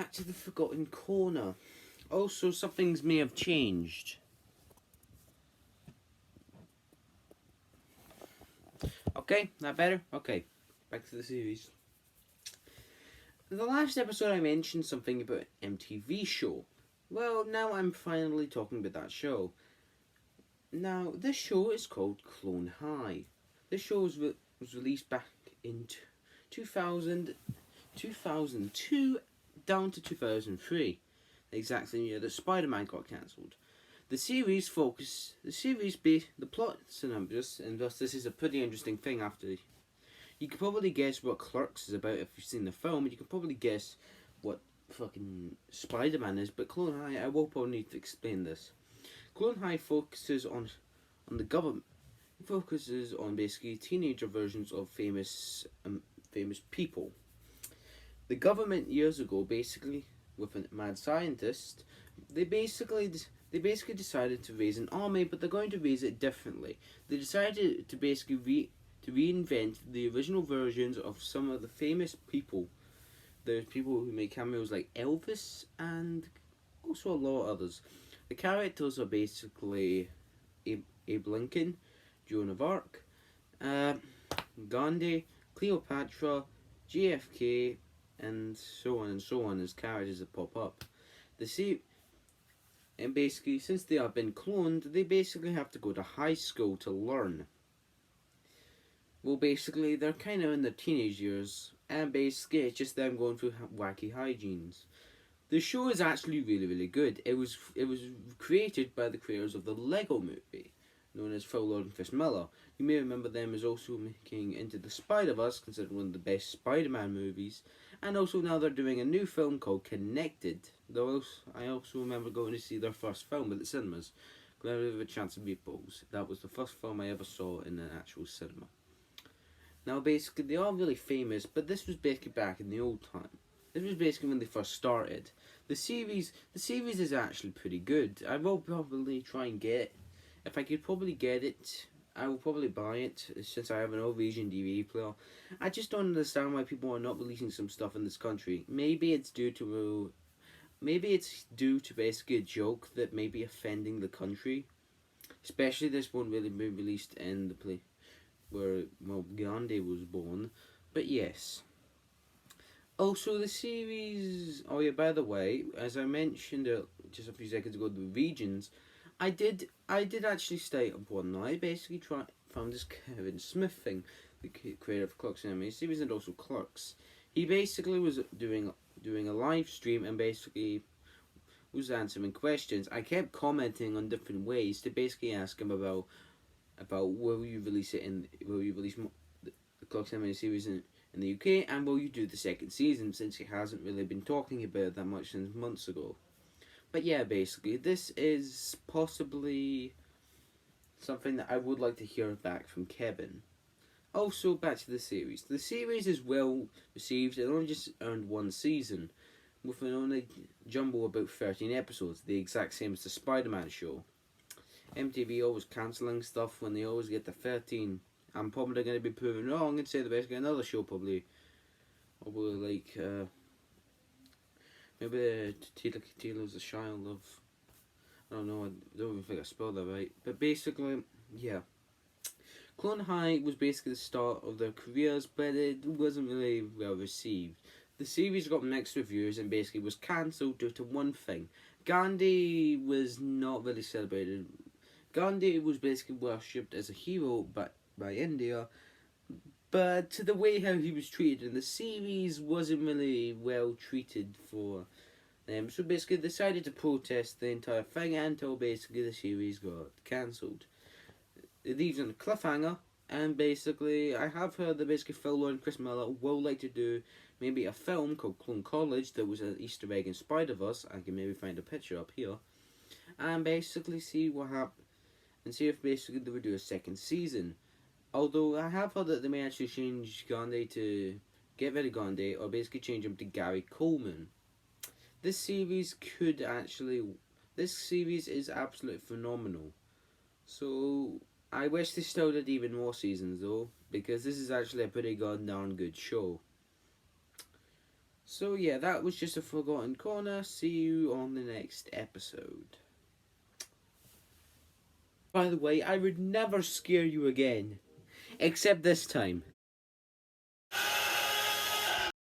back to the Forgotten Corner. Also, some things may have changed. Okay, that better? Okay, back to the series. In the last episode, I mentioned something about MTV show. Well, now I'm finally talking about that show. Now, this show is called Clone High. This show was released back in 2000, 2002 down to 2003, the exact same year that Spider-Man got cancelled. The plot synopsis, and thus this is a pretty interesting thing after. You can probably guess what Clerks is about if you've seen the film, and you can probably guess what fucking Spider-Man is, but Clone High, I will probably need to explain this. Clone High focuses on the government. It focuses on basically teenager versions of famous people. The government years ago, basically with a mad scientist, they basically decided to raise an army, but they're going to raise it differently. They decided to basically reinvent the original versions of some of the famous people. There's people who make cameos like Elvis and also a lot of others. The characters are basically Abe Lincoln, Joan of Arc, Gandhi, Cleopatra, JFK, and so on as characters that pop up. And basically, since they have been cloned, they basically have to go to high school to learn. Well, basically, they're kind of in their teenage years, and basically, it's just them going through wacky hygienes. The show is actually really, really good. It was created by the creators of the Lego Movie, known as Phil Lord and Chris Miller. You may remember them as also making Into the Spider-Verse, considered one of the best Spider-Man movies, and also now they're doing a new film called Connected. I also remember going to see their first film at the cinemas, Glad We Have a Chance of Meatballs. That was the first film I ever saw in an actual cinema. Now, basically, they are really famous, but this was basically back in the old time. This was basically when they first started. The series is actually pretty good. I will probably try and get it. If I could probably get it, I will probably buy it, since I have an old Asian DVD player. I just don't understand why people are not releasing some stuff in this country. Maybe it's due to basically a joke that may be offending the country. Especially this won't really be released in the place where Gandhi was born. But yes. Also, the series. Oh yeah, by the way, as I mentioned just a few seconds ago, the regions. I did actually stay up one night. Basically, found this Kevin Smith thing, the creator of Clerks anime series and also Clerks. He basically was doing a live stream and basically was answering questions. I kept commenting on different ways to basically ask him about will you release the Clerks anime series in the UK, and will you do the second season, since he hasn't really been talking about it that much since months ago. But yeah, basically, this is possibly something that I would like to hear back from Kevin. Also, back to the series. The series is well received. It only just earned one season, with an only jumbo about 13 episodes, the exact same as the Spider-Man show. MTV always cancelling stuff when they always get to 13. I'm probably going to be proven wrong and say the best get another show probably like maybe Taylor's a child of, I don't know, I don't even think I spelled that right. But basically, yeah. Clone High was basically the start of their careers, but it wasn't really well received. The series got mixed reviews and basically was cancelled due to one thing. Gandhi was not really celebrated. Gandhi was basically worshipped as a hero by India, but the way how he was treated in the series wasn't really well treated for them. So basically decided to protest the entire thing until basically the series got cancelled. It leaves on a cliffhanger, and basically I have heard that basically Phil Lord and Chris Miller will like to do maybe a film called Clone College that was an Easter egg in Spider-Verse. I can maybe find a picture up here. And basically see what happens, and see if basically they would do a second season. Although I have heard that they may actually change Gandhi to get rid of Gandhi, or basically change him to Gary Coleman. This series is absolutely phenomenal. So I wish they still did even more seasons though, because this is actually a pretty goddamn good show. So yeah, that was just a Forgotten Corner. See you on the next episode. By the way, I would never scare you again. Except this time.